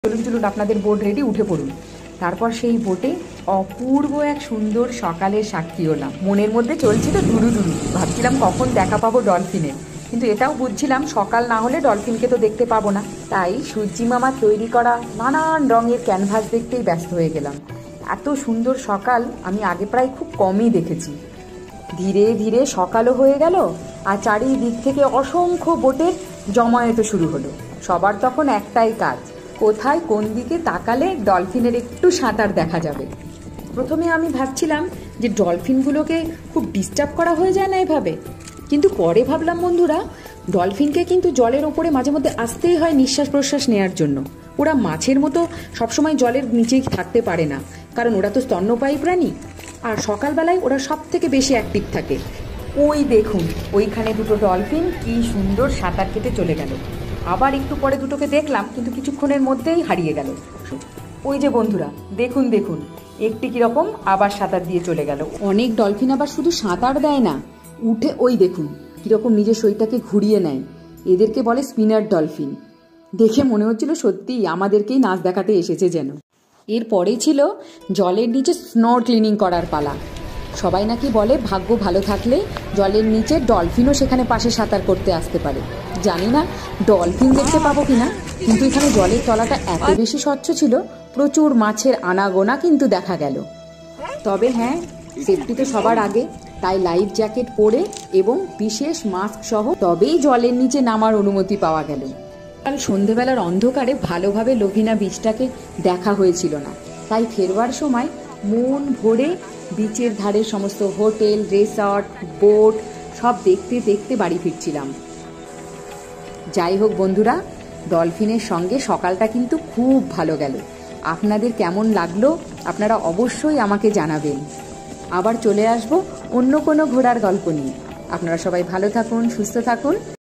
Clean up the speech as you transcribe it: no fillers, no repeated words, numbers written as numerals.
চলুন চলুন আপনাদের বোট রেডি, উঠে পড়ুন। তারপর সেই বোটে অপূর্ব এক সুন্দর সকালের সাক্ষী হলাম। মনের মধ্যে চলছিল দুরু দুরু, ভাবছিলাম কখন দেখা পাবো ডলফিনের, কিন্তু এটাও বুঝছিলাম সকাল না হলে ডলফিনকে তো দেখতে পাবো না। তাই সূর্যি মামার তৈরি করা নানান রঙের ক্যানভাস দেখতেই ব্যস্ত হয়ে গেলাম। এত সুন্দর সকাল আমি আগে প্রায় খুব কমই দেখেছি। ধীরে ধীরে সকালও হয়ে গেল, আর চারিদিক থেকে অসংখ্য বোটের জমায়েত শুরু হলো। সবার তখন একটাই কাজ, কোথায় কোন দিকে তাকালে ডলফিনের একটু সাঁতার দেখা যাবে। প্রথমে আমি ভাবছিলাম যে ডলফিনগুলোকে খুব ডিস্টার্ব করা হয়ে যায় না এভাবে, কিন্তু পরে ভাবলাম বন্ধুরা, ডলফিনকে কিন্তু জলের ওপরে মাঝে মধ্যে আসতেই হয় নিঃশ্বাস প্রশ্বাস নেওয়ার জন্য। ওরা মাছের মতো সবসময় জলের নিচেই থাকতে পারে না, কারণ ওরা তো স্তন্যপায়ী প্রাণী, আর সকালবেলায় ওরা সব থেকে বেশি অ্যাক্টিভ থাকে। ওই দেখুন, ওইখানে দুটো ডলফিন কি সুন্দর সাঁতার কেটে চলে গেল। আবার একটু পরে দুটোকে দেখলাম, কিন্তু কিছুক্ষণের মধ্যেই হারিয়ে গেল। ওই যে বন্ধুরা, দেখুন দেখুন, একটি কিরকম আবার সাঁতার দিয়ে চলে গেল। অনেক ডলফিন আবার শুধু সাঁতার দেয় না, উঠে ওই দেখুন কিরকম নিজের শরীরটাকে ঘুরিয়ে নেয়। এদেরকে বলে স্পিনার ডলফিন। দেখে মনে হচ্ছিল সত্যিই আমাদেরকেই নাচ দেখাতে এসেছে যেন। এরপরেই ছিল জলের নিচে স্নর্কেলিং করার পালা। সবাই নাকি বলে ভাগ্য ভালো থাকলে জলের নিচে ডলফিনও সেখানে পাশে সাঁতার করতে আসতে পারে। জানি না ডলফিন দেখতে পাবো কিনা, কিন্তু এখানে জলের তলাটা এত বেশি স্বচ্ছ ছিল, প্রচুর মাছের আনাগোনা কিন্তু দেখা গেল। তবে হ্যাঁ, সেফটি তো সবার আগে, তাই লাইফ জ্যাকেট পরে এবং বিশেষ মাস্ক সহ তবেই জলের নিচে নামার অনুমতি পাওয়া গেল। কাল সন্ধেবেলার অন্ধকারে ভালোভাবে লভিনা বিচটাকে দেখা হয়েছিল না, তাই ফেরবার সময় মন ভরে বিচের ধারে সমস্ত হোটেল, রিসর্ট, বোট সব দেখতে দেখতে বাড়ি ফিরছিলাম। যাই হোক বন্ধুরা, ডলফিনের সঙ্গে সকালটা কিন্তু খুব ভালো গেল। আপনাদের কেমন লাগলো আপনারা অবশ্যই আমাকে জানাবেন। আবার চলে আসবো অন্য কোনো ঘোরার গল্প নিয়ে। আপনারা সবাই ভালো থাকুন, সুস্থ থাকুন।